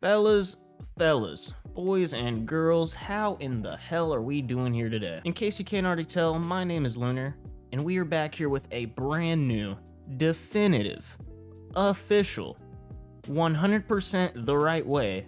Fellas, boys and girls, how in the hell are we doing here today? In case you can't already tell, my name is Lunar, and we are back here with a brand new, definitive, official, 100% the right way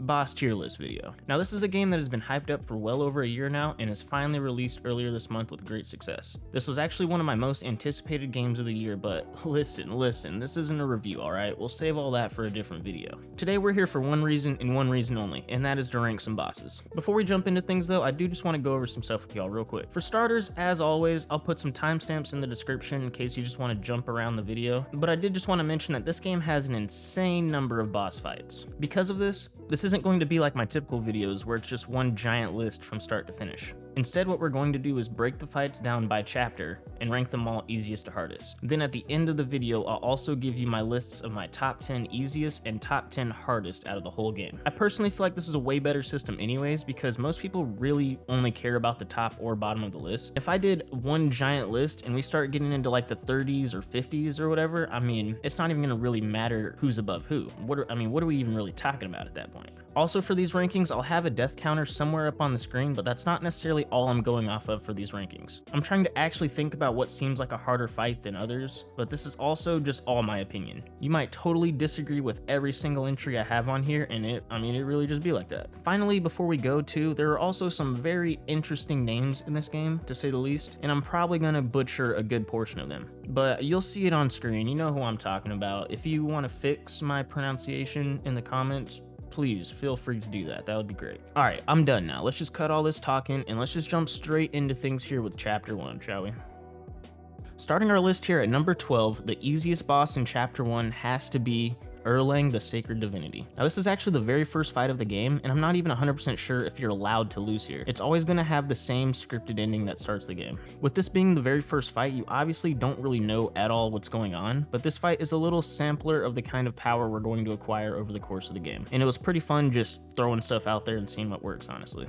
boss tier list video. Now this is a game that has been hyped up for well over a year now and is finally released earlier this month with great success. This was actually one of my most anticipated games of the year, but listen, this isn't a review, alright? We'll save all that for a different video. Today we're here for one reason and one reason only, and that is to rank some bosses. Before we jump into things though, I do just want to go over some stuff with y'all real quick. For starters, as always, I'll put some timestamps in the description in case you just want to jump around the video, but I did just want to mention that this game has an insane number of boss fights. Because of this isn't going to be like my typical videos where it's just one giant list from start to finish. Instead, what we're going to do is break the fights down by chapter and rank them all easiest to hardest. Then at the end of the video, I'll also give you my lists of my top 10 easiest and top 10 hardest out of the whole game. I personally feel like this is a way better system anyways because most people really only care about the top or bottom of the list. If I did one giant list and we start getting into like the 30s or 50s or whatever, I mean, it's not even gonna really matter who's above who. What are we even really talking about at that point? Also for these rankings, I'll have a death counter somewhere up on the screen, but that's not necessarily all I'm going off of for these rankings. I'm trying to actually think about what seems like a harder fight than others, but this is also just all my opinion. You might totally disagree with every single entry I have on here, and it really just be like that. Finally, before we go to, there are also some very interesting names in this game, to say the least, and I'm probably gonna butcher a good portion of them. But you'll see it on screen, you know who I'm talking about. If you want to fix my pronunciation in the comments, please feel free to do that. That would be great. All right, I'm done now. Let's just cut all this talking and let's just jump straight into things here with chapter 1, shall we? Starting our list here at number 12, the easiest boss in chapter 1 has to be Erlang the Sacred Divinity. Now this is actually the very first fight of the game, and I'm not even 100% sure if you're allowed to lose here. It's always going to have the same scripted ending that starts the game. With this being the very first fight, you obviously don't really know at all what's going on, but this fight is a little sampler of the kind of power we're going to acquire over the course of the game. And it was pretty fun just throwing stuff out there and seeing what works, honestly.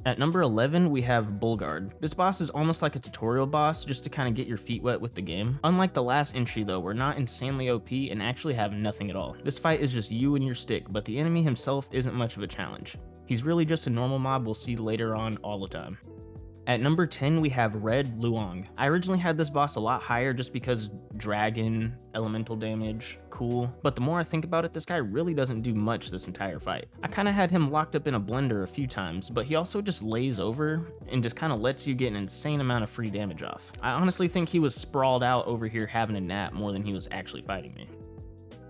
At number 11, we have Bulgard. This boss is almost like a tutorial boss just to kind of get your feet wet with the game. Unlike the last entry though, we're not insanely OP and actually have nothing at all. This fight is just you and your stick, but the enemy himself isn't much of a challenge. He's really just a normal mob we'll see later on all the time. At number 10, we have Red Luong. I originally had this boss a lot higher just because dragon, elemental damage, cool. But the more I think about it, this guy really doesn't do much this entire fight. I kind of had him locked up in a blender a few times, but he also just lays over and just kind of lets you get an insane amount of free damage off. I honestly think he was sprawled out over here having a nap more than he was actually fighting me.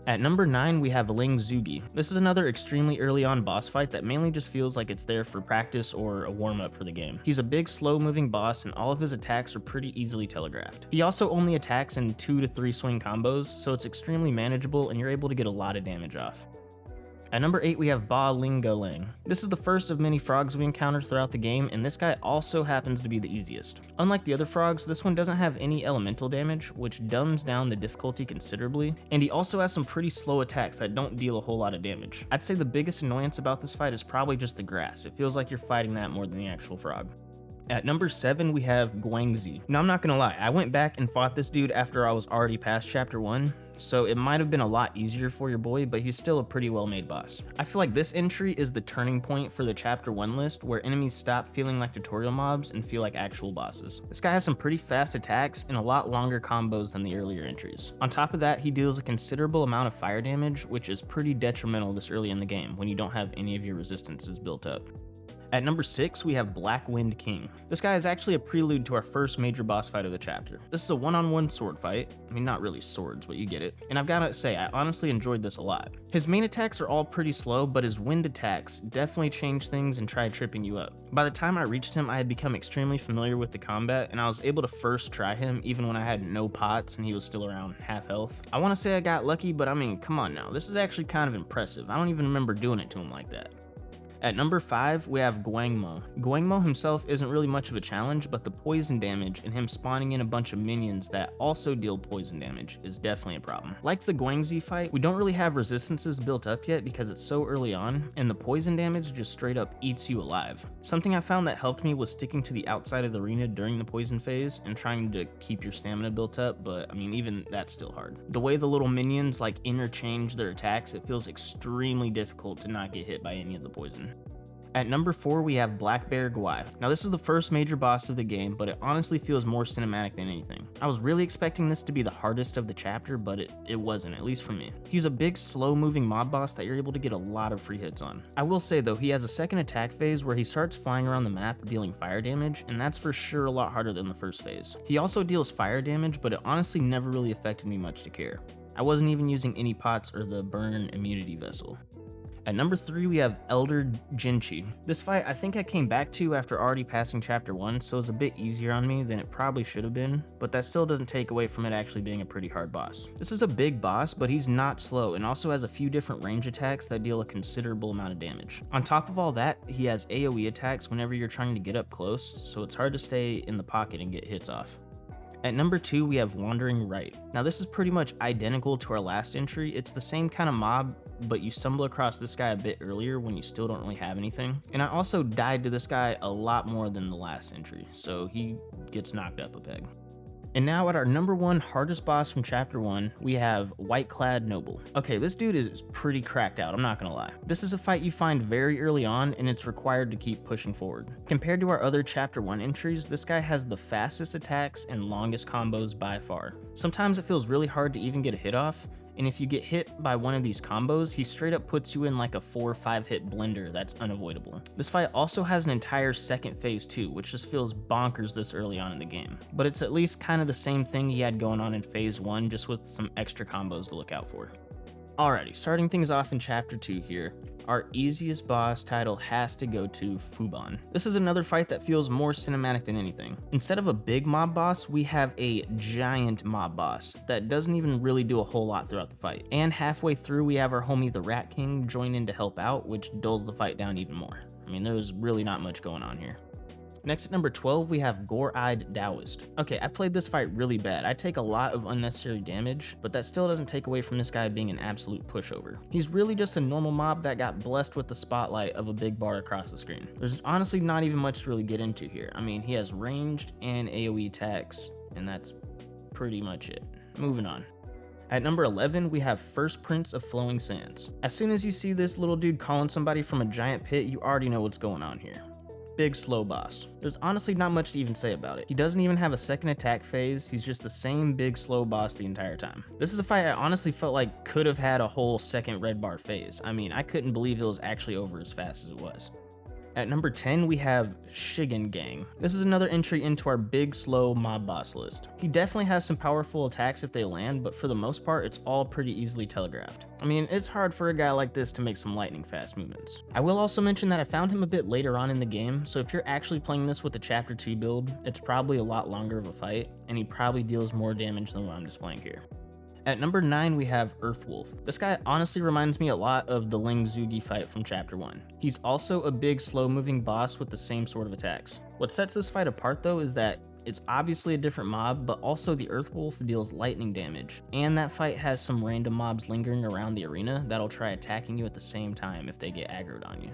At number 9, we have Ling Zugi. This is another extremely early on boss fight that mainly just feels like it's there for practice or a warm-up for the game. He's a big, slow-moving boss, and all of his attacks are pretty easily telegraphed. He also only attacks in 2 to 3 swing combos, so it's extremely manageable and you're able to get a lot of damage off. At number 8, we have Ba Ling Galang. This is the first of many frogs we encounter throughout the game, and this guy also happens to be the easiest. Unlike the other frogs, this one doesn't have any elemental damage, which dumbs down the difficulty considerably, and he also has some pretty slow attacks that don't deal a whole lot of damage. I'd say the biggest annoyance about this fight is probably just the grass. It feels like you're fighting that more than the actual frog. At number 7, we have Guangxi. Now, I'm not gonna lie, I went back and fought this dude after I was already past chapter 1, so it might have been a lot easier for your boy, but he's still a pretty well-made boss. I feel like this entry is the turning point for the chapter 1 list, where enemies stop feeling like tutorial mobs and feel like actual bosses. This guy has some pretty fast attacks and a lot longer combos than the earlier entries. On top of that, he deals a considerable amount of fire damage, which is pretty detrimental this early in the game when you don't have any of your resistances built up. At number 6, we have Black Wind King. This guy is actually a prelude to our first major boss fight of the chapter. This is a one-on-one sword fight. I mean, not really swords, but you get it. And I've gotta say, I honestly enjoyed this a lot. His main attacks are all pretty slow, but his wind attacks definitely change things and try tripping you up. By the time I reached him, I had become extremely familiar with the combat, and I was able to first try him even when I had no pots and he was still around half health. I wanna say I got lucky, but I mean, come on now. This is actually kind of impressive. I don't even remember doing it to him like that. At number 5, we have Guangmo. Guangmo himself isn't really much of a challenge, but the poison damage and him spawning in a bunch of minions that also deal poison damage is definitely a problem. Like the Guangzi fight, we don't really have resistances built up yet because it's so early on, and the poison damage just straight up eats you alive. Something I found that helped me was sticking to the outside of the arena during the poison phase and trying to keep your stamina built up, but I mean, even that's still hard. The way the little minions like interchange their attacks, it feels extremely difficult to not get hit by any of the poison. At number 4, we have Black Bear Gwai. Now this is the first major boss of the game, but it honestly feels more cinematic than anything. I was really expecting this to be the hardest of the chapter, but it wasn't, at least for me. He's a big, slow-moving mob boss that you're able to get a lot of free hits on. I will say though, he has a second attack phase where he starts flying around the map dealing fire damage, and that's for sure a lot harder than the first phase. He also deals fire damage, but it honestly never really affected me much to care. I wasn't even using any pots or the burn immunity vessel. At number 3, we have Elder Jinchi. This fight I think I came back to after already passing chapter 1, so it's a bit easier on me than it probably should have been, but that still doesn't take away from it actually being a pretty hard boss. This is a big boss, but he's not slow and also has a few different range attacks that deal a considerable amount of damage. On top of all that, he has AoE attacks whenever you're trying to get up close, so it's hard to stay in the pocket and get hits off. At number 2, we have Wandering Right. Now this is pretty much identical to our last entry. It's the same kind of mob, but you stumble across this guy a bit earlier when you still don't really have anything. And I also died to this guy a lot more than the last entry, so he gets knocked up a peg. And now at our number 1 hardest boss from chapter 1, we have White Clad Noble. Okay, this dude is pretty cracked out, I'm not gonna lie. This is a fight you find very early on, and it's required to keep pushing forward. Compared to our other chapter 1 entries, this guy has the fastest attacks and longest combos by far. Sometimes it feels really hard to even get a hit off, and if you get hit by one of these combos, he straight up puts you in like a 4 or 5 hit blender that's unavoidable. This fight also has an entire second phase too, which just feels bonkers this early on in the game. But it's at least kind of the same thing he had going on in phase 1, just with some extra combos to look out for. Alrighty, starting things off in chapter 2 here, our easiest boss title has to go to Fuban. This is another fight that feels more cinematic than anything. Instead of a big mob boss, we have a giant mob boss that doesn't even really do a whole lot throughout the fight. And halfway through, we have our homie the Rat King join in to help out, which dulls the fight down even more. I mean, there's really not much going on here. Next at number 12, we have Gore-Eyed Taoist. Okay, I played this fight really bad. I take a lot of unnecessary damage, but that still doesn't take away from this guy being an absolute pushover. He's really just a normal mob that got blessed with the spotlight of a big bar across the screen. There's honestly not even much to really get into here. I mean, he has ranged and AoE attacks, and that's pretty much it. Moving on. At number 11, we have First Prince of Flowing Sands. As soon as you see this little dude calling somebody from a giant pit, you already know what's going on here. Big slow boss. There's honestly not much to even say about it. He doesn't even have a second attack phase, he's just the same big slow boss the entire time. This is a fight I honestly felt like could have had a whole second red bar phase. I mean, I couldn't believe it was actually over as fast as it was. At number 10, we have Shigen Gang. This is another entry into our big, slow mob boss list. He definitely has some powerful attacks if they land, but for the most part, it's all pretty easily telegraphed. I mean, it's hard for a guy like this to make some lightning fast movements. I will also mention that I found him a bit later on in the game, so if you're actually playing this with a Chapter 2 build, it's probably a lot longer of a fight, and he probably deals more damage than what I'm displaying here. At number 9, we have Earthwolf. This guy honestly reminds me a lot of the Ling Zugi fight from Chapter 1. He's also a big, slow-moving boss with the same sort of attacks. What sets this fight apart though is that it's obviously a different mob, but also the Earthwolf deals lightning damage, and that fight has some random mobs lingering around the arena that'll try attacking you at the same time if they get aggroed on you.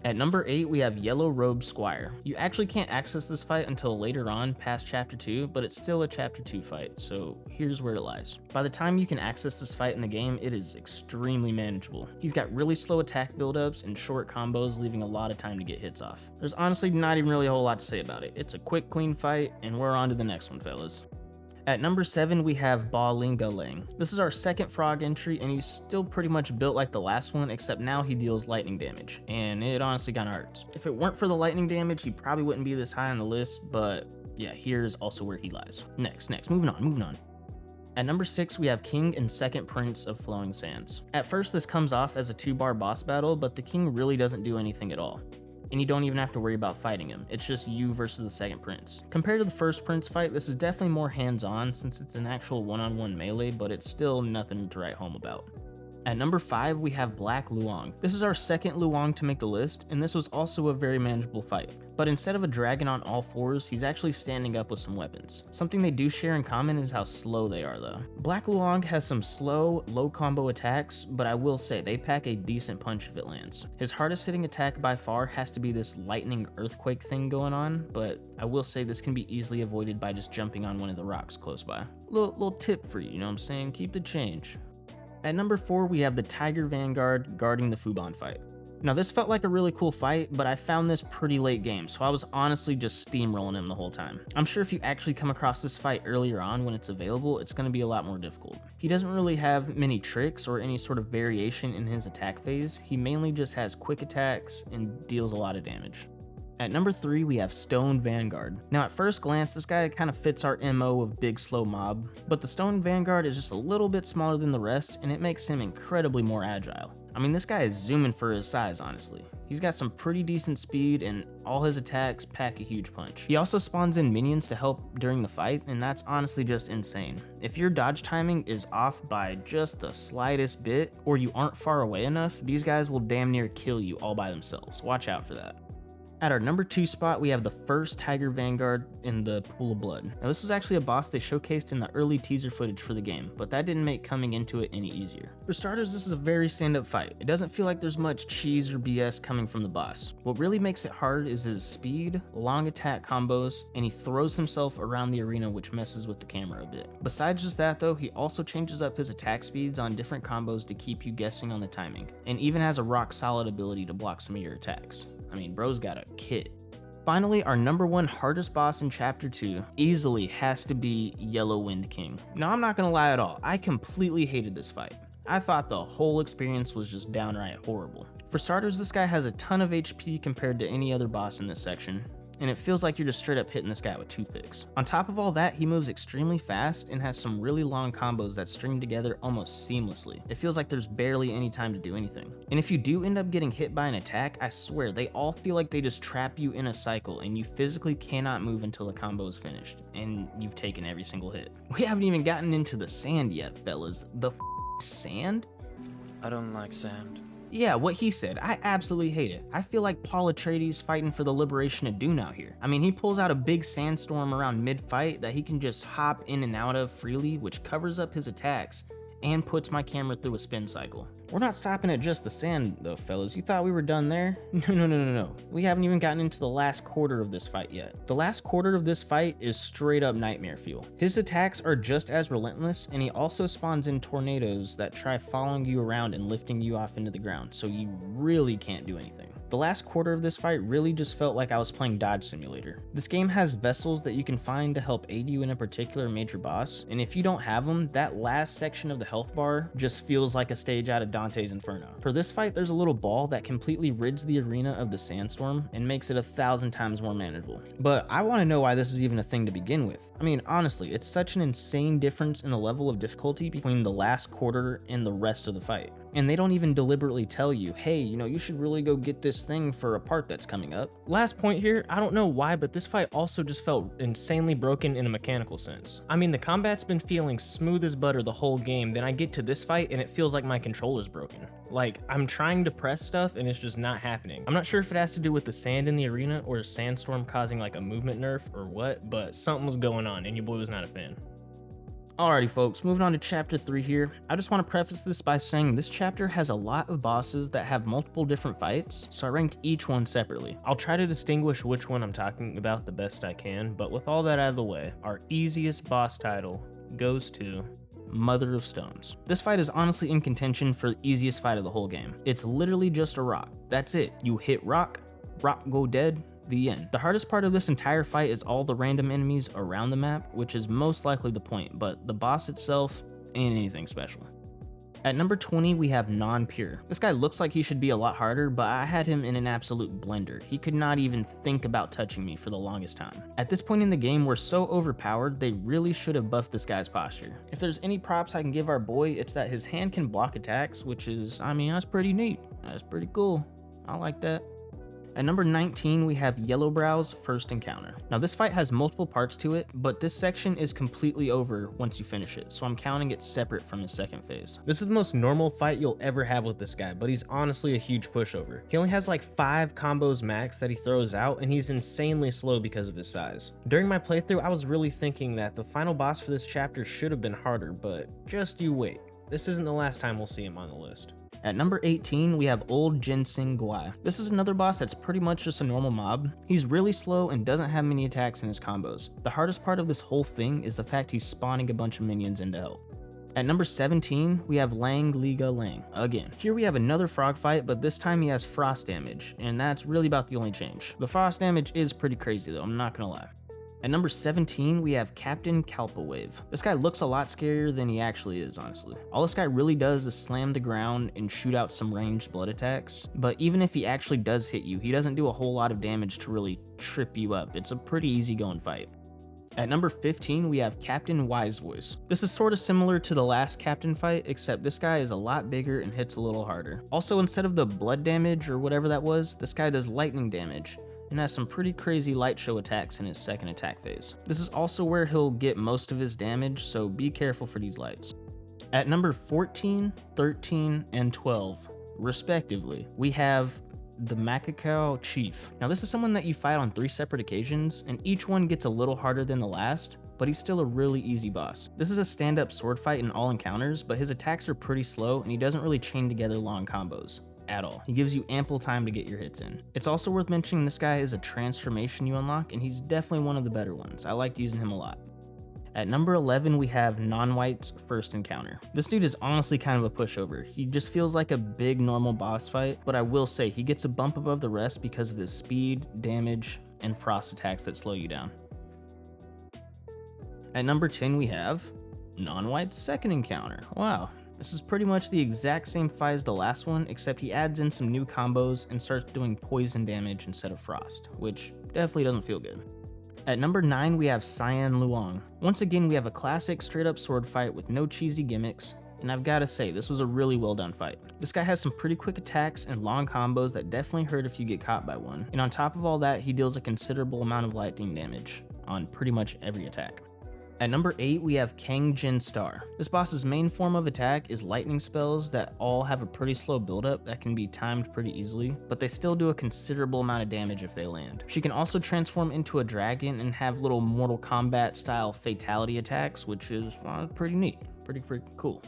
At number 8, we have Yellow Robe Squire. You actually can't access this fight until later on past Chapter 2, but it's still a Chapter 2 fight, so here's where it lies. By the time you can access this fight in the game, it is extremely manageable. He's got really slow attack buildups and short combos, leaving a lot of time to get hits off. There's honestly not even really a whole lot to say about it. It's a quick, clean fight, and we're on to the next one, fellas. At number 7, we have Ba Linga Lang. This is our second frog entry, and he's still pretty much built like the last one, except now he deals lightning damage, and it honestly kinda hurts. If it weren't for the lightning damage, he probably wouldn't be this high on the list, but yeah, here's also where he lies. Next, moving on. At number 6, we have King and Second Prince of Flowing Sands. At first, this comes off as a 2-bar boss battle, but the King really doesn't do anything at all. And you don't even have to worry about fighting him. It's just you versus the second prince. Compared to the first prince fight, this is definitely more hands-on since it's an actual one-on-one melee, but it's still nothing to write home about. At number 5, we have Black Luong. This is our second Luong to make the list, and this was also a very manageable fight. But instead of a dragon on all fours, he's actually standing up with some weapons. Something they do share in common is how slow they are though. Black Luong has some slow, low combo attacks, but I will say they pack a decent punch if it lands. His hardest hitting attack by far has to be this lightning earthquake thing going on, but I will say this can be easily avoided by just jumping on one of the rocks close by. Little tip for you know what I'm saying? Keep the change. At number 4, we have the Tiger Vanguard guarding the Fubon fight. Now this felt like a really cool fight, but I found this pretty late game, so I was honestly just steamrolling him the whole time. I'm sure if you actually come across this fight earlier on when it's available, it's going to be a lot more difficult. He doesn't really have many tricks or any sort of variation in his attack phase. He mainly just has quick attacks and deals a lot of damage. At number 3, we have Stone Vanguard. Now at first glance, this guy kind of fits our MO of big slow mob, but the Stone Vanguard is just a little bit smaller than the rest, and it makes him incredibly more agile. I mean, this guy is zooming for his size, honestly. He's got some pretty decent speed, and all his attacks pack a huge punch. He also spawns in minions to help during the fight, and that's honestly just insane. If your dodge timing is off by just the slightest bit, or you aren't far away enough, these guys will damn near kill you all by themselves. Watch out for that. At our number 2 spot, we have the first Tiger Vanguard in the Pool of Blood. Now this was actually a boss they showcased in the early teaser footage for the game, but that didn't make coming into it any easier. For starters, this is a very stand-up fight. It doesn't feel like there's much cheese or BS coming from the boss. What really makes it hard is his speed, long attack combos, and he throws himself around the arena, which messes with the camera a bit. Besides just that though, he also changes up his attack speeds on different combos to keep you guessing on the timing, and even has a rock solid ability to block some of your attacks. I mean, bro's got a kit. Finally, our number 1 hardest boss in Chapter 2 easily has to be Yellow Wind King. Now, I'm not gonna lie at all, I completely hated this fight. I thought the whole experience was just downright horrible. For starters, this guy has a ton of HP compared to any other boss in this section, and it feels like you're just straight up hitting this guy with toothpicks. On top of all that, he moves extremely fast and has some really long combos that string together almost seamlessly. It feels like there's barely any time to do anything. And if you do end up getting hit by an attack, I swear, they all feel like they just trap you in a cycle and you physically cannot move until the combo is finished, and you've taken every single hit. We haven't even gotten into the sand yet, fellas. The sand? I don't like sand. Yeah, what he said. I absolutely hate it. I feel like Paul Atreides fighting for the liberation of Dune out here. I mean, he pulls out a big sandstorm around mid-fight that he can just hop in and out of freely, which covers up his attacks and puts my camera through a spin cycle. We're not stopping at just the sand though, fellas. You thought we were done there? No. We haven't even gotten into the last quarter of this fight yet. The last quarter of this fight is straight up nightmare fuel. His attacks are just as relentless, and he also spawns in tornadoes that try following you around and lifting you off into the ground, so you really can't do anything. The last quarter of this fight really just felt like I was playing Dodge Simulator. This game has vessels that you can find to help aid you in a particular major boss, and if you don't have them, that last section of the health bar just feels like a stage out of Dante's Inferno. For this fight, there's a little ball that completely rids the arena of the sandstorm and makes it 1,000 times more manageable. But I want to know why this is even a thing to begin with. I mean, honestly, it's such an insane difference in the level of difficulty between the last quarter and the rest of the fight. And they don't even deliberately tell you, hey, you should really go get this thing for a part that's coming up. Last point here, I don't know why, but this fight also just felt insanely broken in a mechanical sense. I mean, the combat's been feeling smooth as butter the whole game, then I get to this fight and it feels like my controller's broken. Like, I'm trying to press stuff and it's just not happening. I'm not sure if it has to do with the sand in the arena or a sandstorm causing like a movement nerf or what, but something was going on and your boy was not a fan. Alrighty folks, moving on to chapter 3 here. I just want to preface this by saying this chapter has a lot of bosses that have multiple different fights, so I ranked each one separately. I'll try to distinguish which one I'm talking about the best I can, but with all that out of the way, our easiest boss title goes to Mother of Stones. This fight is honestly in contention for the easiest fight of the whole game. It's literally just a rock. That's it. You hit rock, rock go dead, the end. The hardest part of this entire fight is all the random enemies around the map, which is most likely the point, but the boss itself ain't anything special. At number 20, we have Non-Pure. This guy looks like he should be a lot harder, but I had him in an absolute blender. He could not even think about touching me for the longest time. At this point in the game, we're so overpowered, they really should have buffed this guy's posture. If there's any props I can give our boy, it's that his hand can block attacks, which is, I mean, that's pretty neat. That's pretty cool. I like that. At number 19, we have Yellowbrow's first encounter. Now this fight has multiple parts to it, but this section is completely over once you finish it, so I'm counting it separate from the second phase. This is the most normal fight you'll ever have with this guy, but he's honestly a huge pushover. He only has like 5 combos max that he throws out, and he's insanely slow because of his size. During my playthrough, I was really thinking that the final boss for this chapter should have been harder, but just you wait. This isn't the last time we'll see him on the list. At number 18, we have Old Ginseng Guai. This is another boss that's pretty much just a normal mob. He's really slow and doesn't have many attacks in his combos. The hardest part of this whole thing is the fact he's spawning a bunch of minions in to help. At number 17, we have Lang Liga Lang. Again, here we have another frog fight, but this time he has frost damage, and that's really about the only change. The frost damage is pretty crazy though, I'm not gonna lie. At number 17, we have Captain Kalpawave. This guy looks a lot scarier than he actually is, honestly. All this guy really does is slam the ground and shoot out some ranged blood attacks, but even if he actually does hit you, he doesn't do a whole lot of damage to really trip you up. It's a pretty easygoing fight. At number 15, we have Captain Wise Voice. This is sort of similar to the last Captain fight, except this guy is a lot bigger and hits a little harder. Also, instead of the blood damage or whatever that was, this guy does lightning damage, and has some pretty crazy light show attacks in his second attack phase. This is also where he'll get most of his damage, so be careful for these lights. At number 14, 13, and 12, respectively, we have the Makakao Chief. Now this is someone that you fight on 3 separate occasions, and each one gets a little harder than the last, but he's still a really easy boss. This is a stand-up sword fight in all encounters, but his attacks are pretty slow and he doesn't really chain together long combos at all. He gives you ample time to get your hits in. It's also worth mentioning this guy is a transformation you unlock, and he's definitely one of the better ones. I liked using him a lot. At number 11, we have Non-White's first encounter. This dude is honestly kind of a pushover. He just feels like a big normal boss fight, but I will say he gets a bump above the rest because of his speed, damage, and frost attacks that slow you down. At number 10, we have Non-White's second encounter. Wow. This is pretty much the exact same fight as the last one, except he adds in some new combos and starts doing poison damage instead of frost, which definitely doesn't feel good. At number 9, we have Cyan Luong. Once again, we have a classic straight up sword fight with no cheesy gimmicks, and I've gotta say, this was a really well done fight. This guy has some pretty quick attacks and long combos that definitely hurt if you get caught by one, and on top of all that, he deals a considerable amount of lightning damage on pretty much every attack. At number 8, we have Kang Jin Star. This boss's main form of attack is lightning spells that all have a pretty slow buildup that can be timed pretty easily, but they still do a considerable amount of damage if they land. She can also transform into a dragon and have little Mortal Kombat style fatality attacks, which is pretty neat, pretty cool.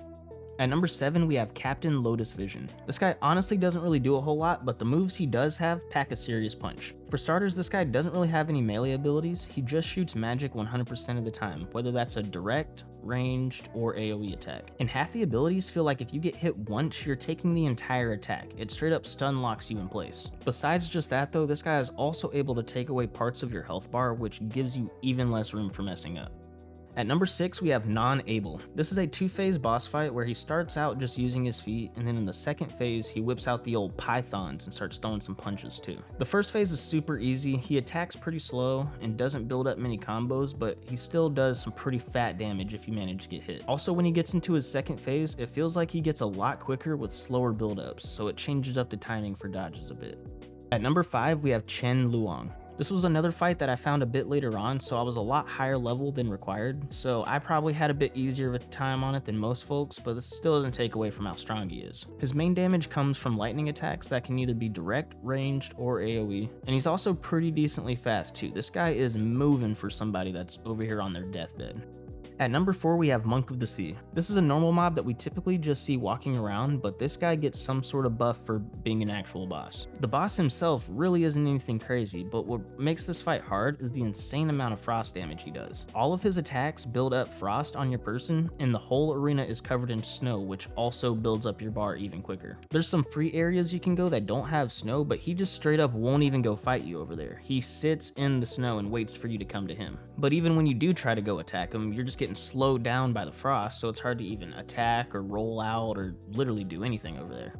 At number 7, we have Captain Lotus Vision. This guy honestly doesn't really do a whole lot, but the moves he does have pack a serious punch. For starters, this guy doesn't really have any melee abilities, he just shoots magic 100% of the time, whether that's a direct, ranged, or AoE attack. And half the abilities feel like if you get hit once, you're taking the entire attack. It straight up stun locks you in place. Besides just that though, this guy is also able to take away parts of your health bar, which gives you even less room for messing up. At number 6, we have Non-Able. This is a 2-phase boss fight where he starts out just using his feet, and then in the second phase, he whips out the old pythons and starts throwing some punches too. The first phase is super easy. He attacks pretty slow and doesn't build up many combos, but he still does some pretty fat damage if you manage to get hit. Also, when he gets into his second phase, it feels like he gets a lot quicker with slower buildups, so it changes up the timing for dodges a bit. At number 5, we have Chen Luong. This was another fight that I found a bit later on, so I was a lot higher level than required, so I probably had a bit easier of a time on it than most folks, but this still doesn't take away from how strong he is. His main damage comes from lightning attacks that can either be direct, ranged, or AoE, and he's also pretty decently fast too. This guy is moving for somebody that's over here on their deathbed. At number 4, we have Monk of the Sea. This is a normal mob that we typically just see walking around, but this guy gets some sort of buff for being an actual boss. The boss himself really isn't anything crazy, but what makes this fight hard is the insane amount of frost damage he does. All of his attacks build up frost on your person, and the whole arena is covered in snow, which also builds up your bar even quicker. There's some free areas you can go that don't have snow, but he just straight up won't even go fight you over there. He sits in the snow and waits for you to come to him. But even when you do try to go attack him, you're just getting slowed down by the frost, so it's hard to even attack or roll out or literally do anything over there.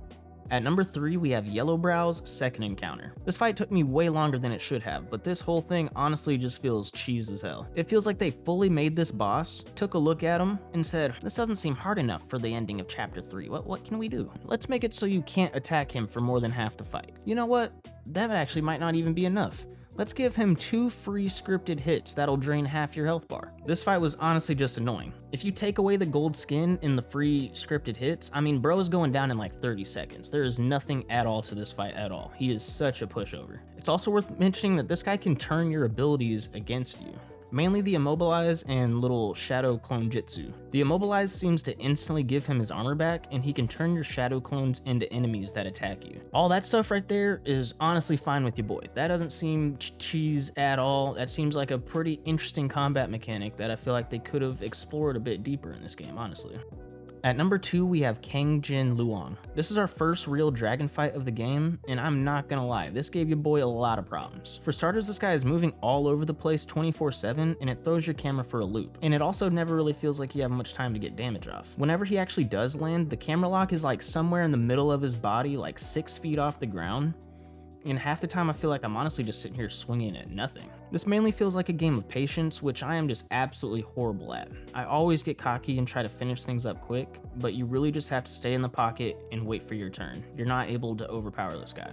At number 3, we have Yellowbrow's second encounter. This fight took me way longer than it should have, but this whole thing honestly just feels cheese as hell. It feels like they fully made this boss, took a look at him, and said, this doesn't seem hard enough for the ending of chapter 3. What can we do? Let's make it so you can't attack him for more than half the fight. You know what? That actually might not even be enough. Let's give him 2 free scripted hits that'll drain half your health bar. This fight was honestly just annoying. If you take away the gold skin in the free scripted hits, I mean, bro is going down in like 30 seconds. There is nothing at all to this fight at all. He is such a pushover. It's also worth mentioning that this guy can turn your abilities against you. Mainly the Immobilize and little Shadow Clone Jitsu. The Immobilize seems to instantly give him his armor back, and he can turn your Shadow Clones into enemies that attack you. All that stuff right there is honestly fine with your boy. That doesn't seem cheese at all. That seems like a pretty interesting combat mechanic that I feel like they could have explored a bit deeper in this game, honestly. At number 2, we have Kangjin Luong. This is our first real dragon fight of the game, and I'm not gonna lie, this gave your boy a lot of problems. For starters, this guy is moving all over the place 24/7, and it throws your camera for a loop. And it also never really feels like you have much time to get damage off. Whenever he actually does land, the camera lock is like somewhere in the middle of his body, like 6 feet off the ground. And half the time I feel like I'm honestly just sitting here swinging at nothing. This mainly feels like a game of patience, which I am just absolutely horrible at. I always get cocky and try to finish things up quick, but you really just have to stay in the pocket and wait for your turn. You're not able to overpower this guy.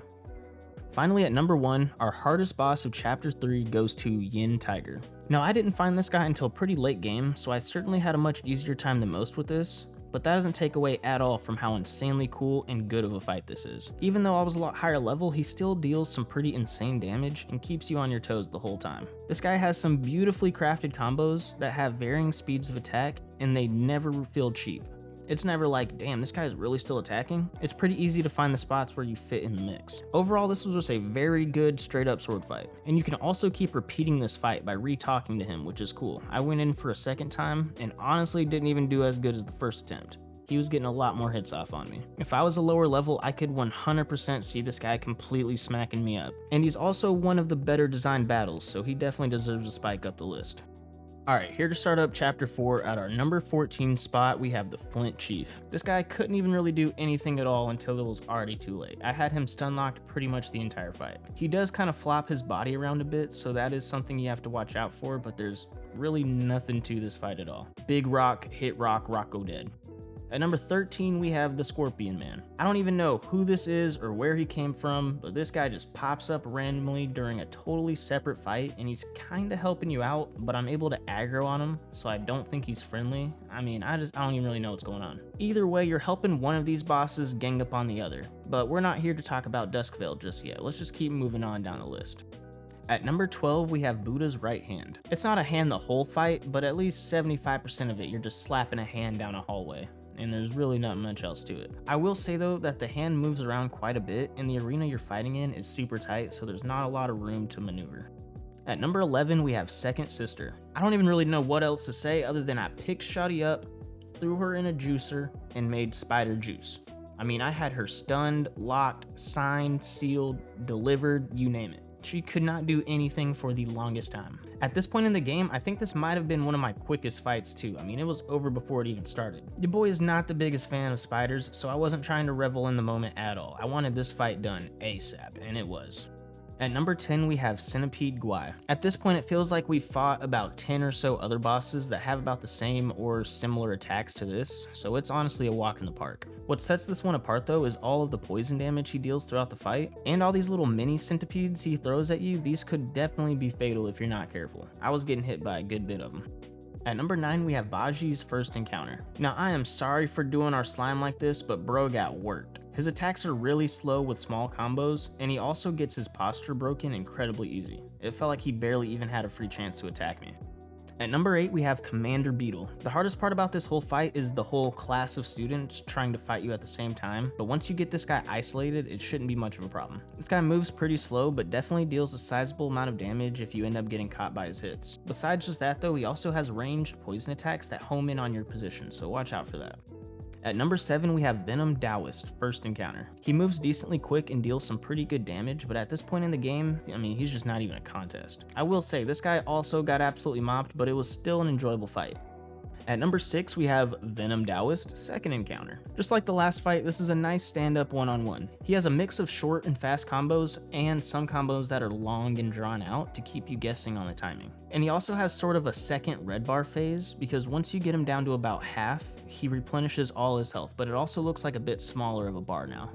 Finally, at number 1, our hardest boss of chapter 3 goes to Yin Tiger. Now, I didn't find this guy until pretty late game, so I certainly had a much easier time than most with this. But that doesn't take away at all from how insanely cool and good of a fight this is. Even though I was a lot higher level, he still deals some pretty insane damage and keeps you on your toes the whole time. This guy has some beautifully crafted combos that have varying speeds of attack, and they never feel cheap. It's never like, damn, this guy is really still attacking. It's pretty easy to find the spots where you fit in the mix. Overall, this was just a very good straight up sword fight. And you can also keep repeating this fight by re-talking to him, which is cool. I went in for a second time and honestly didn't even do as good as the first attempt. He was getting a lot more hits off on me. If I was a lower level, I could 100% see this guy completely smacking me up. And he's also one of the better designed battles, so he definitely deserves a spike up the list. Alright, here to start up chapter 4, at our number 14 spot, we have the Flint Chief. This guy couldn't even really do anything at all until it was already too late. I had him stun locked pretty much the entire fight. He does kind of flop his body around a bit, so that is something you have to watch out for, but there's really nothing to this fight at all. Big rock, hit rock, rock go dead. At number 13, we have the Scorpion Man. I don't even know who this is or where he came from, but this guy just pops up randomly during a totally separate fight, and he's kinda helping you out, but I'm able to aggro on him, so I don't think he's friendly. I mean, I don't even really know what's going on. Either way, you're helping one of these bosses gang up on the other, but we're not here to talk about Duskvale just yet. Let's just keep moving on down the list. At number 12, we have Buddha's right hand. It's not a hand the whole fight, but at least 75% of it, you're just slapping a hand down a hallway. And there's really not much else to it. I will say though that the hand moves around quite a bit, and the arena you're fighting in is super tight, so there's not a lot of room to maneuver. At number 11, we have Second Sister. I don't even really know what else to say other than I picked Shotty up, threw her in a juicer, and made spider juice. I mean, I had her stunned, locked, signed, sealed, delivered, you name it. She could not do anything for the longest time. At this point in the game, I think this might have been one of my quickest fights too. I mean, it was over before it even started. Your boy is not the biggest fan of spiders, so I wasn't trying to revel in the moment at all. I wanted this fight done ASAP, and it was. At number 10, we have Centipede Guai. At this point, it feels like we've fought about 10 or so other bosses that have about the same or similar attacks to this, so it's honestly a walk in the park. What sets this one apart though is all of the poison damage he deals throughout the fight, and all these little mini centipedes he throws at you. These could definitely be fatal if you're not careful. I was getting hit by a good bit of them. At number 9, we have Baji's first encounter. Now, I am sorry for doing our slime like this, but bro got worked. His attacks are really slow with small combos, and he also gets his posture broken incredibly easy. It felt like he barely even had a free chance to attack me. At number 8, we have Commander Beetle. The hardest part about this whole fight is the whole class of students trying to fight you at the same time, but once you get this guy isolated, it shouldn't be much of a problem. This guy moves pretty slow, but definitely deals a sizable amount of damage if you end up getting caught by his hits. Besides just that though, he also has ranged poison attacks that home in on your position, so watch out for that. At number 7, we have Venom Taoist, first encounter. He moves decently quick and deals some pretty good damage, but at this point in the game, I mean, he's just not even a contest. I will say, this guy also got absolutely mopped, but it was still an enjoyable fight. At number 6, we have Venom Taoist second encounter. Just like the last fight, this is a nice stand-up one-on-one. He has a mix of short and fast combos, and some combos that are long and drawn out to keep you guessing on the timing. And he also has sort of a second red bar phase, because once you get him down to about half, he replenishes all his health, but it also looks like a bit smaller of a bar now.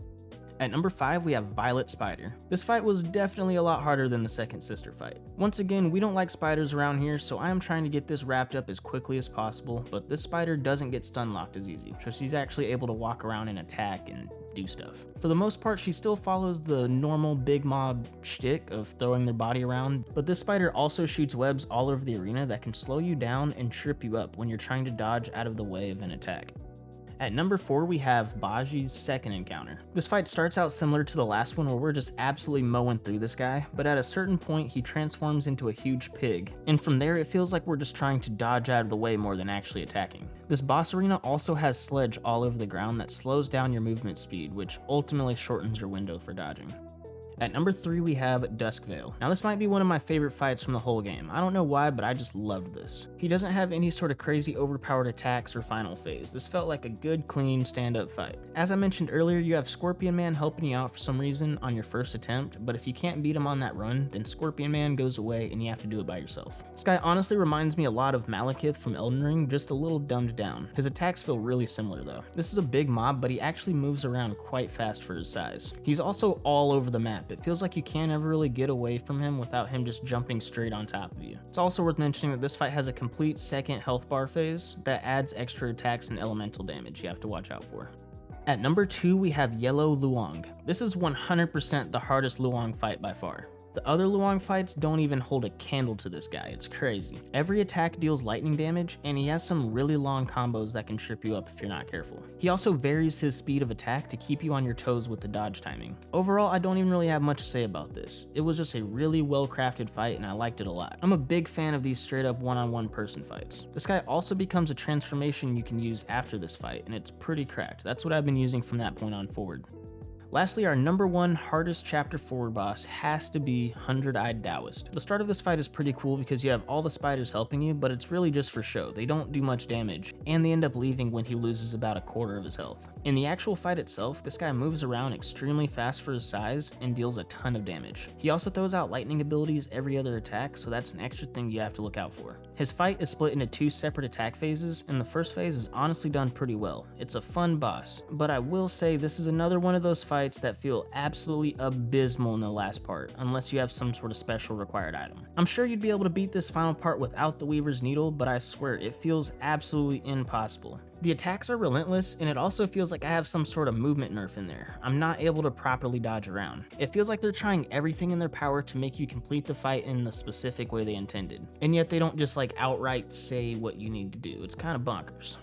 At number 5, we have Violet Spider. This fight was definitely a lot harder than the second sister fight. Once again, we don't like spiders around here, so I am trying to get this wrapped up as quickly as possible, but this spider doesn't get stun locked as easy, so she's actually able to walk around and attack and do stuff. For the most part, she still follows the normal big mob shtick of throwing their body around, but this spider also shoots webs all over the arena that can slow you down and trip you up when you're trying to dodge out of the way of an attack. At number 4, we have Baji's second encounter. This fight starts out similar to the last one where we're just absolutely mowing through this guy, but at a certain point he transforms into a huge pig, and from there it feels like we're just trying to dodge out of the way more than actually attacking. This boss arena also has sledge all over the ground that slows down your movement speed, which ultimately shortens your window for dodging. At number 3, we have Duskveil. Now this might be one of my favorite fights from the whole game. I don't know why, but I just loved this. He doesn't have any sort of crazy overpowered attacks or final phase. This felt like a good, clean, stand-up fight. As I mentioned earlier, you have Scorpion Man helping you out for some reason on your first attempt, but if you can't beat him on that run, then Scorpion Man goes away and you have to do it by yourself. This guy honestly reminds me a lot of Malekith from Elden Ring, just a little dumbed down. His attacks feel really similar though. This is a big mob, but he actually moves around quite fast for his size. He's also all over the map. It feels like you can't ever really get away from him without him just jumping straight on top of you. It's also worth mentioning that this fight has a complete second health bar phase that adds extra attacks and elemental damage you have to watch out for. At number 2, we have Yellow Luong. This is 100% the hardest Luong fight by far. The other Luong fights don't even hold a candle to this guy, it's crazy. Every attack deals lightning damage, and he has some really long combos that can trip you up if you're not careful. He also varies his speed of attack to keep you on your toes with the dodge timing. Overall, I don't even really have much to say about this. It was just a really well crafted fight and I liked it a lot. I'm a big fan of these straight up one-on-one person fights. This guy also becomes a transformation you can use after this fight, and it's pretty cracked. That's what I've been using from that point on forward. Lastly, our number 1 hardest chapter 4 boss has to be 100-Eyed Taoist. The start of this fight is pretty cool because you have all the spiders helping you, but it's really just for show. They don't do much damage, and they end up leaving when he loses about a quarter of his health. In the actual fight itself, this guy moves around extremely fast for his size and deals a ton of damage. He also throws out lightning abilities every other attack, so that's an extra thing you have to look out for. His fight is split into 2 separate attack phases, and the first phase is honestly done pretty well. It's a fun boss, but I will say this is another one of those fights that feel absolutely abysmal in the last part, unless you have some sort of special required item. I'm sure you'd be able to beat this final part without the Weaver's Needle, but I swear it feels absolutely impossible. The attacks are relentless, and it also feels like I have some sort of movement nerf in there. I'm not able to properly dodge around. It feels like they're trying everything in their power to make you complete the fight in the specific way they intended, and yet they don't just like outright say what you need to do. It's kind of bonkers.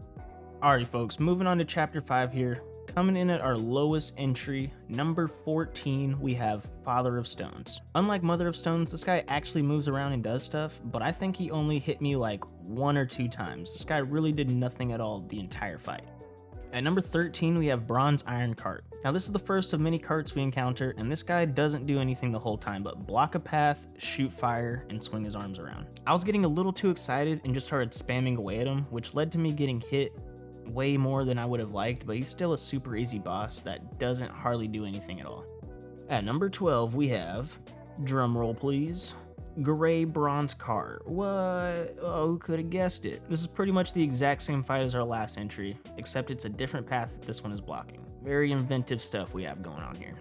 Alright folks, moving on to chapter 5 here. Coming in at our lowest entry, number 14, we have Father of Stones. Unlike Mother of Stones, this guy actually moves around and does stuff, but I think he only hit me like 1 or 2 times. This guy really did nothing at all the entire fight. At number 13, we have Bronze Iron Cart. Now this is the first of many carts we encounter, and this guy doesn't do anything the whole time but block a path, shoot fire, and swing his arms around. I was getting a little too excited and just started spamming away at him, which led to me getting hit way more than I would have liked, but he's still a super easy boss that doesn't hardly do anything at all. At number 12, we have, drumroll please, Gray Bronze Cart. What? Oh, who could have guessed it? This is pretty much the exact same fight as our last entry, except it's a different path that this one is blocking. Very inventive stuff we have going on here.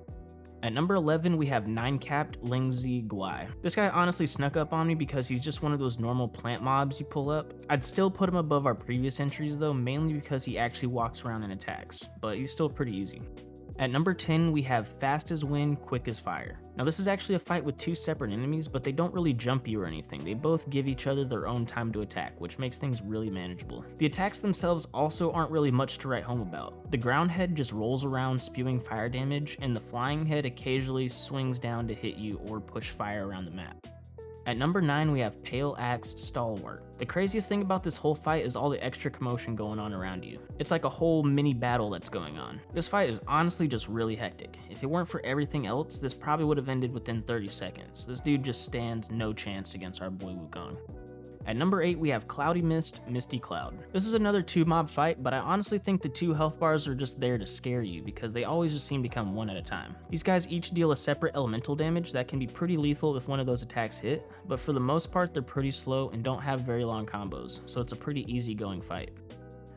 At number 11, we have 9-capped Lingzi Guai. This guy honestly snuck up on me because he's just one of those normal plant mobs you pull up. I'd still put him above our previous entries though, mainly because he actually walks around and attacks, but he's still pretty easy. At number 10, we have Fast as Wind, Quick as Fire. Now this is actually a fight with 2 separate enemies, but they don't really jump you or anything. They both give each other their own time to attack, which makes things really manageable. The attacks themselves also aren't really much to write home about. The ground head just rolls around spewing fire damage, and the flying head occasionally swings down to hit you or push fire around the map. At number 9, we have Pale Axe Stalwart. The craziest thing about this whole fight is all the extra commotion going on around you. It's like a whole mini battle that's going on. This fight is honestly just really hectic. If it weren't for everything else, this probably would have ended within 30 seconds. This dude just stands no chance against our boy Wukong. At number 8, we have Cloudy Mist, Misty Cloud. This is another 2-mob fight, but I honestly think the 2 health bars are just there to scare you because they always just seem to come one at a time. These guys each deal a separate elemental damage that can be pretty lethal if one of those attacks hit, but for the most part they're pretty slow and don't have very long combos, so it's a pretty easygoing fight.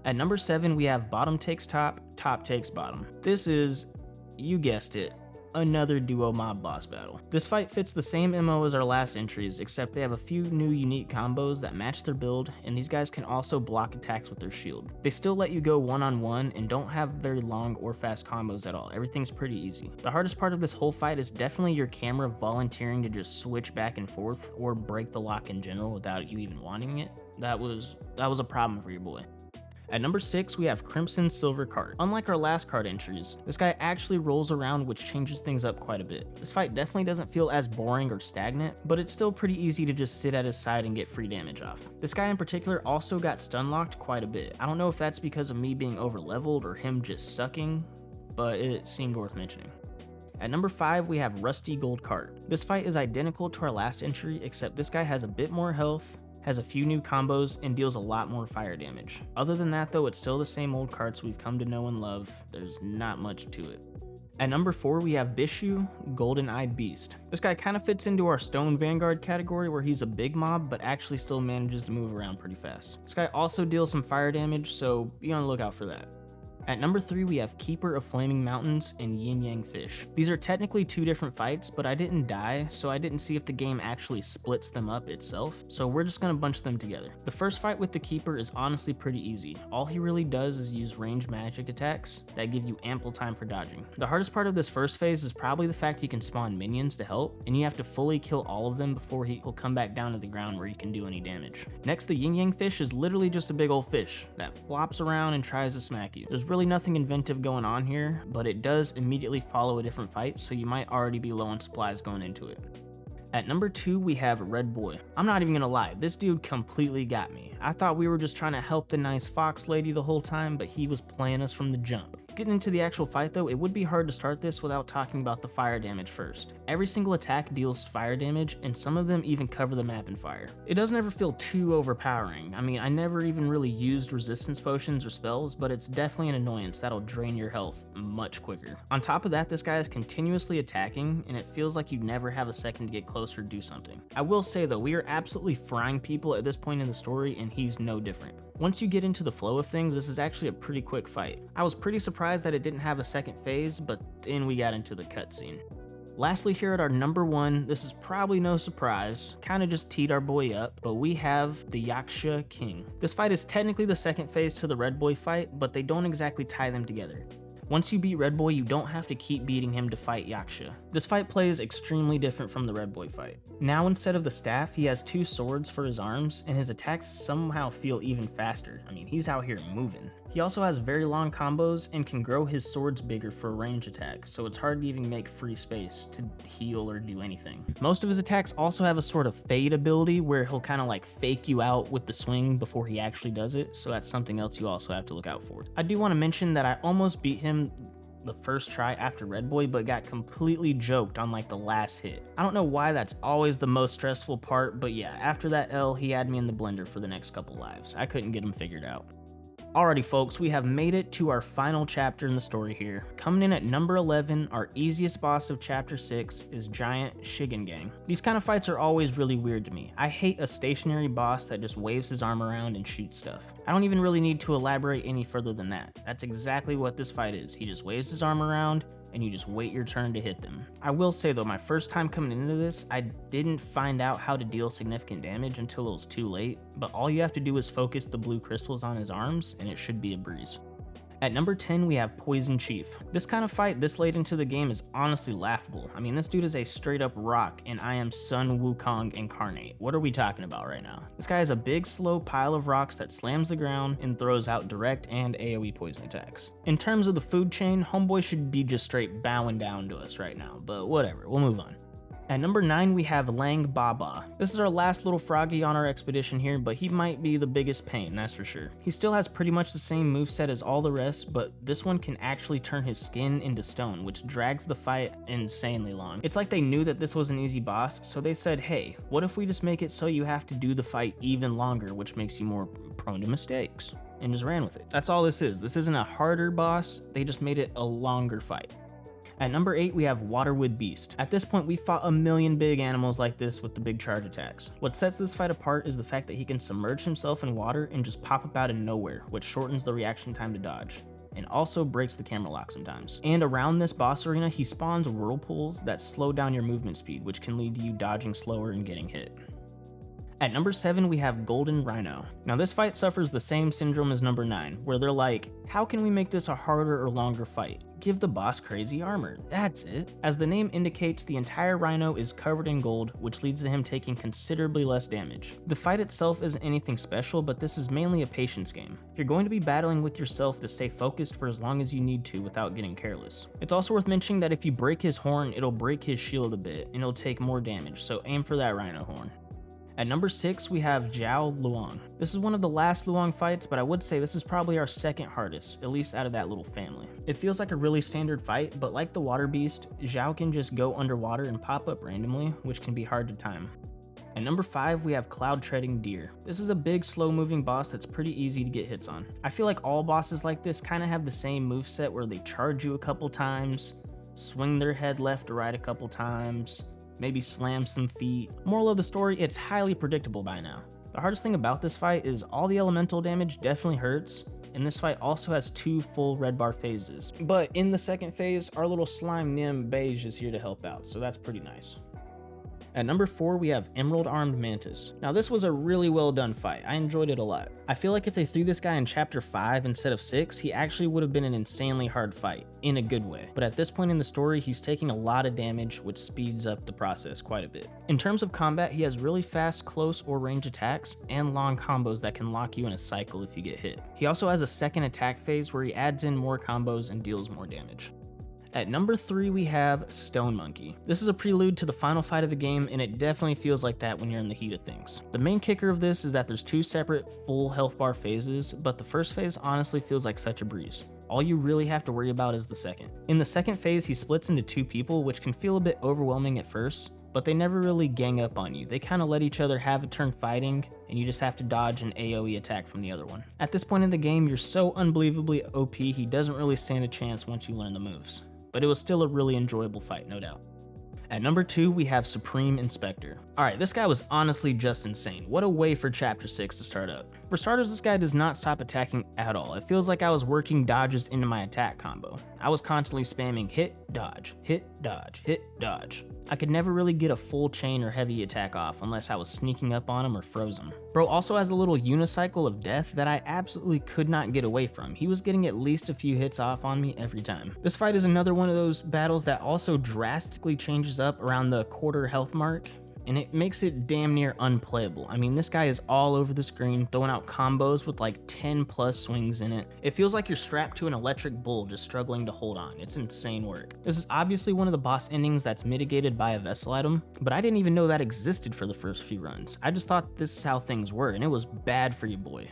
At number 7, we have Bottom Takes Top, Top Takes Bottom. This is, you guessed it, another duo mob boss battle. This fight fits the same MO as our last entries, except they have a few new unique combos that match their build, and these guys can also block attacks with their shield. They still let you go one-on-one and don't have very long or fast combos at all. Everything's pretty easy. The hardest part of this whole fight is definitely your camera volunteering to just switch back and forth or break the lock in general without you even wanting it. That was a problem for your boy. At number 6, we have Crimson Silver Cart. Unlike our last card entries, this guy actually rolls around, which changes things up quite a bit. This fight definitely doesn't feel as boring or stagnant, but it's still pretty easy to just sit at his side and get free damage off. This guy in particular also got stun locked quite a bit. I don't know if that's because of me being over leveled or him just sucking, but it seemed worth mentioning. At number 5, we have Rusty Gold Cart. This fight is identical to our last entry, except this guy has a bit more health, has a few new combos, and deals a lot more fire damage. Other than that though, it's still the same old carts we've come to know and love. There's not much to it. At number 4, we have Bishu, Golden-Eyed Beast. This guy kind of fits into our Stone Vanguard category where he's a big mob, but actually still manages to move around pretty fast. This guy also deals some fire damage, so be on the lookout for that. At number 3, we have Keeper of Flaming Mountains and Yin Yang Fish. These are technically 2 different fights, but I didn't die, so I didn't see if the game actually splits them up itself, so we're just gonna bunch them together. The first fight with the Keeper is honestly pretty easy. All he really does is use ranged magic attacks that give you ample time for dodging. The hardest part of this first phase is probably the fact he can spawn minions to help, and you have to fully kill all of them before he'll come back down to the ground where he can do any damage. Next, the Yin Yang Fish is literally just a big old fish that flops around and tries to smack you. There's really nothing inventive going on here, but it does immediately follow a different fight, so you might already be low on supplies going into it. At number 2, we have Red Boy. I'm not even gonna lie, this dude completely got me. I thought we were just trying to help the nice fox lady the whole time, but he was playing us from the jump. Getting into the actual fight though, it would be hard to start this without talking about the fire damage first. Every single attack deals fire damage, and some of them even cover the map in fire. It doesn't ever feel too overpowering. I mean, I never even really used resistance potions or spells, but it's definitely an annoyance that'll drain your health much quicker. On top of that, this guy is continuously attacking, and it feels like you never have a second to get closer or do something. I will say though, we are absolutely frying people at this point in the story, and he's no different. Once you get into the flow of things, this is actually a pretty quick fight. I was pretty surprised that it didn't have a second phase, but then we got into the cutscene. Lastly, here at our number 1, this is probably no surprise, kinda just teed our boy up, but we have the Yaksha King. This fight is technically the second phase to the Red Boy fight, but they don't exactly tie them together. Once you beat Red Boy, you don't have to keep beating him to fight Yaksha. This fight plays extremely different from the Red Boy fight. Now instead of the staff, he has 2 swords for his arms, and his attacks somehow feel even faster. I mean, he's out here moving. He also has very long combos and can grow his swords bigger for a range attack, so it's hard to even make free space to heal or do anything. Most of his attacks also have a sort of fade ability where he'll kind of like fake you out with the swing before he actually does it, so that's something else you also have to look out for. I do want to mention that I almost beat him the first try after Red Boy, but got completely joked on like the last hit. I don't know why that's always the most stressful part, but yeah, after that L, he had me in the blender for the next couple lives. I couldn't get him figured out. Alrighty folks, we have made it to our final chapter in the story here. Coming in at number 11, our easiest boss of chapter 6 is Giant Shigengang. These kind of fights are always really weird to me. I hate a stationary boss that just waves his arm around and shoots stuff. I don't even really need to elaborate any further than that. That's exactly what this fight is. He just waves his arm around, and you just wait your turn to hit them. I will say though, my first time coming into this, I didn't find out how to deal significant damage until it was too late, but all you have to do is focus the blue crystals on his arms, and it should be a breeze. At number 10, we have Poison Chief. This kind of fight this late into the game is honestly laughable. I mean, this dude is a straight up rock, and I am Sun Wukong incarnate. What are we talking about right now? This guy is a big, slow pile of rocks that slams the ground and throws out direct and AoE poison attacks. In terms of the food chain, homeboy should be just straight bowing down to us right now, but whatever, we'll move on. At number 9, we have Lang Baba. This is our last little froggy on our expedition here, but he might be the biggest pain, that's for sure. He still has pretty much the same moveset as all the rest, but this one can actually turn his skin into stone, which drags the fight insanely long. It's like they knew that this was an easy boss, so they said, hey, what if we just make it so you have to do the fight even longer, which makes you more prone to mistakes, and just ran with it. That's all this is. This isn't a harder boss, they just made it a longer fight. At number 8, we have Waterwood Beast. At this point, we fought a million big animals like this with the big charge attacks. What sets this fight apart is the fact that he can submerge himself in water and just pop up out of nowhere, which shortens the reaction time to dodge, and also breaks the camera lock sometimes. And around this boss arena, he spawns whirlpools that slow down your movement speed, which can lead to you dodging slower and getting hit. At number 7, we have Golden Rhino. Now this fight suffers the same syndrome as number 9, where they're like, how can we make this a harder or longer fight? Give the boss crazy armor, that's it. As the name indicates, the entire Rhino is covered in gold, which leads to him taking considerably less damage. The fight itself isn't anything special, but this is mainly a patience game. You're going to be battling with yourself to stay focused for as long as you need to without getting careless. It's also worth mentioning that if you break his horn, it'll break his shield a bit, and it'll take more damage, so aim for that Rhino horn. At number 6, we have Zhao Luang. This is one of the last Luang fights, but I would say this is probably our second hardest, at least out of that little family. It feels like a really standard fight, but like the water beast, Zhao can just go underwater and pop up randomly, which can be hard to time. At number 5, we have Cloud Treading Deer. This is a big, slow-moving boss that's pretty easy to get hits on. I feel like all bosses like this kind of have the same moveset where they charge you a couple times, swing their head left or right a couple times, maybe slam some feet. Moral of the story, it's highly predictable by now. The hardest thing about this fight is all the elemental damage definitely hurts, and this fight also has 2 full red bar phases. But in the second phase, our little slime nymph Beige is here to help out, so that's pretty nice. At number 4, we have Emerald Armed Mantis. Now this was a really well done fight, I enjoyed it a lot. I feel like if they threw this guy in chapter 5 instead of 6, he actually would have been an insanely hard fight, in a good way. But at this point in the story, he's taking a lot of damage, which speeds up the process quite a bit. In terms of combat, he has really fast, close, or range attacks, and long combos that can lock you in a cycle if you get hit. He also has a second attack phase where he adds in more combos and deals more damage. At number 3, we have Stone Monkey. This is a prelude to the final fight of the game, and it definitely feels like that when you're in the heat of things. The main kicker of this is that there's 2 separate full health bar phases, but the first phase honestly feels like such a breeze. All you really have to worry about is the second. In the second phase, he splits into 2 people, which can feel a bit overwhelming at first, but they never really gang up on you. They kind of let each other have a turn fighting, and you just have to dodge an AoE attack from the other one. At this point in the game, you're so unbelievably OP, he doesn't really stand a chance once you learn the moves. But it was still a really enjoyable fight, no doubt. At number 2, we have Supreme Inspector. Alright, this guy was honestly just insane. What a way for chapter 6 to start up. For starters, this guy does not stop attacking at all. It feels like I was working dodges into my attack combo. I was constantly spamming hit, dodge, hit, dodge, hit, dodge. I could never really get a full chain or heavy attack off unless I was sneaking up on him or froze him. Bro also has a little unicycle of death that I absolutely could not get away from. He was getting at least a few hits off on me every time. This fight is another one of those battles that also drastically changes up around the quarter health mark, and it makes it damn near unplayable. I mean, this guy is all over the screen, throwing out combos with like 10 plus swings in it. It feels like you're strapped to an electric bull just struggling to hold on. It's insane work. This is obviously one of the boss endings that's mitigated by a vessel item, but I didn't even know that existed for the first few runs. I just thought this is how things were, and it was bad for you, boy.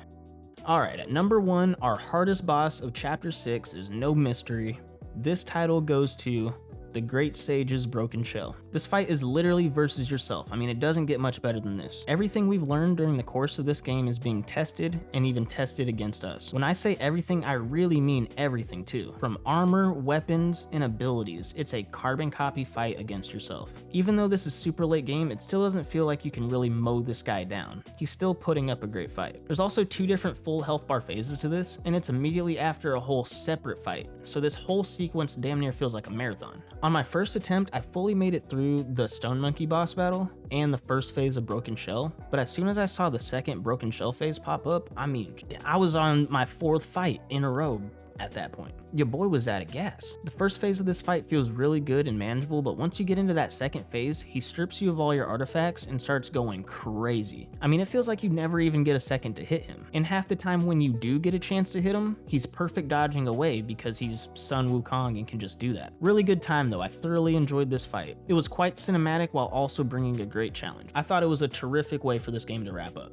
Alright, at number 1, our hardest boss of chapter 6 is no mystery. This title goes to the Great Sage's Broken Shell. This fight is literally versus yourself. I mean, it doesn't get much better than this. Everything we've learned during the course of this game is being tested and even tested against us. When I say everything, I really mean everything too. From armor, weapons, and abilities, it's a carbon copy fight against yourself. Even though this is super late game, it still doesn't feel like you can really mow this guy down. He's still putting up a great fight. There's also 2 different full health bar phases to this, and it's immediately after a whole separate fight. So this whole sequence damn near feels like a marathon. On my first attempt, I fully made it through the Stone Monkey boss battle and the first phase of Broken Shell, but as soon as I saw the second Broken Shell phase pop up, I mean, I was on my 4th fight in a row at that point. Your boy was out of gas. The first phase of this fight feels really good and manageable, but once you get into that second phase, he strips you of all your artifacts and starts going crazy. I mean, it feels like you never even get a second to hit him. And half the time when you do get a chance to hit him, he's perfect dodging away because he's Sun Wukong and can just do that. Really good time though, I thoroughly enjoyed this fight. It was quite cinematic while also bringing a great challenge. I thought it was a terrific way for this game to wrap up.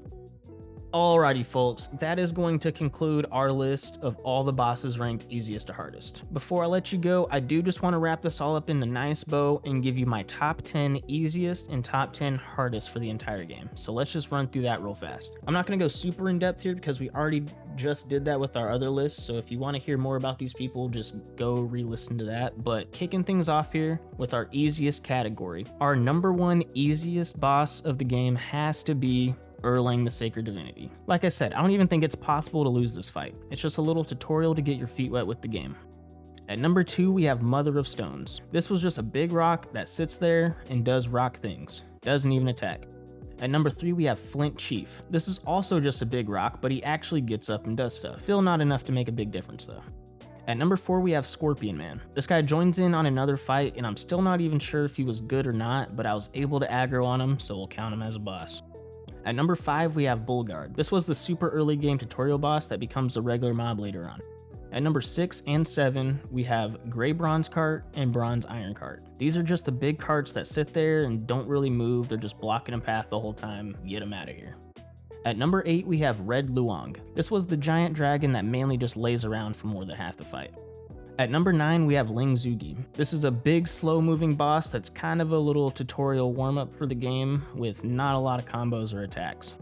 Alrighty folks, that is going to conclude our list of all the bosses ranked easiest to hardest. Before I let you go, I do just want to wrap this all up in a nice bow and give you my top 10 easiest and top 10 hardest for the entire game. So let's just run through that real fast. I'm not going to go super in depth here because we already just did that with our other list, so if you want to hear more about these people, just go re-listen to that. But kicking things off here with our easiest category, our number one easiest boss of the game has to be Erlang the Sacred Divinity. Like I said, I don't even think it's possible to lose this fight. It's just a little tutorial to get your feet wet with the game. At number 2, we have Mother of Stones. This was just a big rock that sits there and does rock things. Doesn't even attack. At number 3, we have Flint Chief. This is also just a big rock, but he actually gets up and does stuff. Still not enough to make a big difference though. At number 4, we have Scorpion Man. This guy joins in on another fight, and I'm still not even sure if he was good or not, but I was able to aggro on him, so we'll count him as a boss. At number 5, we have Bullguard. This was the super early game tutorial boss that becomes a regular mob later on. At number 6 and 7, we have Gray Bronze Cart and Bronze Iron Cart. These are just the big carts that sit there and don't really move. They're just blocking a path the whole time. Get them out of here. At number 8, we have Red Luong. This was the giant dragon that mainly just lays around for more than half the fight. At number 9, we have Ling Zugi. This is a big, slow-moving boss that's kind of a little tutorial warm-up for the game with not a lot of combos or attacks.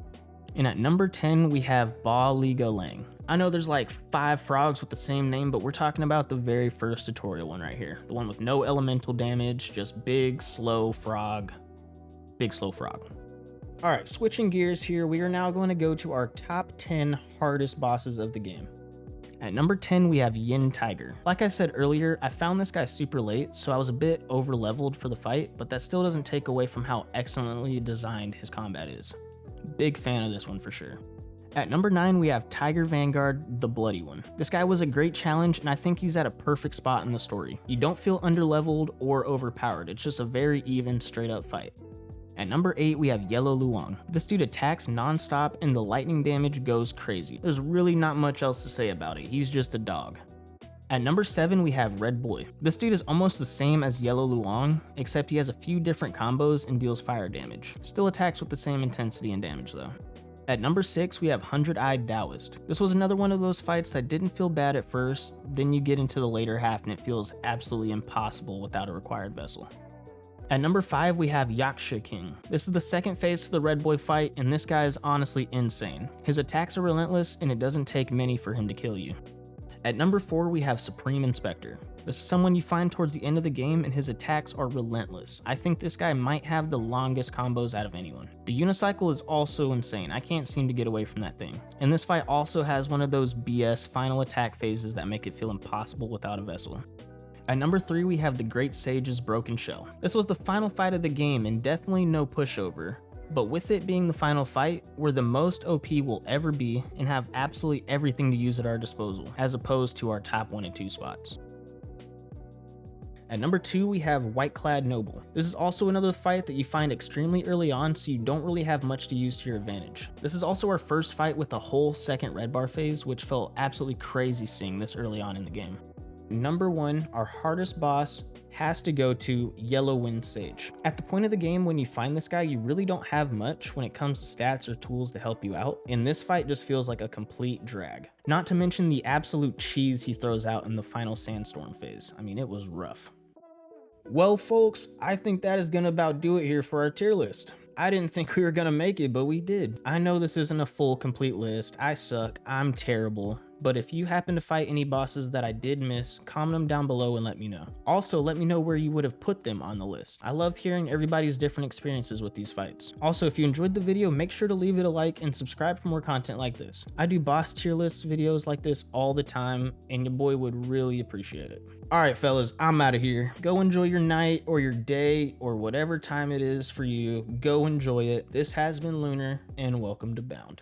And at number 10, we have Ba Liga Lang. I know there's like 5 frogs with the same name, but we're talking about the very first tutorial one right here. The one with no elemental damage, just big, slow frog. Big, slow frog. Alright, switching gears here, we are now going to go to our top 10 hardest bosses of the game. At number 10, we have Yin Tiger. Like I said earlier, I found this guy super late, so I was a bit over-leveled for the fight, but that still doesn't take away from how excellently designed his combat is. Big fan of this one for sure. At number 9, we have Tiger Vanguard, the Bloody One. This guy was a great challenge, and I think he's at a perfect spot in the story. You don't feel under-leveled or overpowered, it's just a very even, straight-up fight. At number 8, we have Yellow Luong. This dude attacks non-stop and the lightning damage goes crazy. There's really not much else to say about it, he's just a dog. At number 7, we have Red Boy. This dude is almost the same as Yellow Luong, except he has a few different combos and deals fire damage. Still attacks with the same intensity and damage though. At number 6, we have 100-Eyed Taoist. This was another one of those fights that didn't feel bad at first, then you get into the later half and it feels absolutely impossible without a required vessel. At number 5, we have Yaksha King. This is the second phase to the Red Boy fight, and this guy is honestly insane. His attacks are relentless, and it doesn't take many for him to kill you. At number 4, we have Supreme Inspector. This is someone you find towards the end of the game, and his attacks are relentless. I think this guy might have the longest combos out of anyone. The unicycle is also insane. I can't seem to get away from that thing. And this fight also has one of those BS final attack phases that make it feel impossible without a vessel. At number 3, we have the Great Sage's Broken Shell. This was the final fight of the game and definitely no pushover, but with it being the final fight, we're the most OP we'll ever be and have absolutely everything to use at our disposal, as opposed to our top 1 and 2 spots. At number 2, we have Whiteclad Noble. This is also another fight that you find extremely early on, so you don't really have much to use to your advantage. This is also our first fight with the whole second red bar phase, which felt absolutely crazy seeing this early on in the game. Number 1, our hardest boss has to go to Yellow Wind Sage. At the point of the game when you find this guy, you really don't have much when it comes to stats or tools to help you out, and this fight just feels like a complete drag. Not to mention the absolute cheese he throws out in the final sandstorm phase. I mean, it was rough. Well folks, I think that is gonna about do it here for our tier list. I didn't think we were gonna make it, but we did. I know this isn't a full complete list. I suck, I'm terrible. But if you happen to fight any bosses that I did miss, comment them down below and let me know. Also, let me know where you would have put them on the list. I love hearing everybody's different experiences with these fights. Also, if you enjoyed the video, make sure to leave it a like and subscribe for more content like this. I do boss tier list videos like this all the time, and your boy would really appreciate it. Alright fellas, I'm out of here. Go enjoy your night or your day or whatever time it is for you. Go enjoy it. This has been Lunar, and welcome to Bound.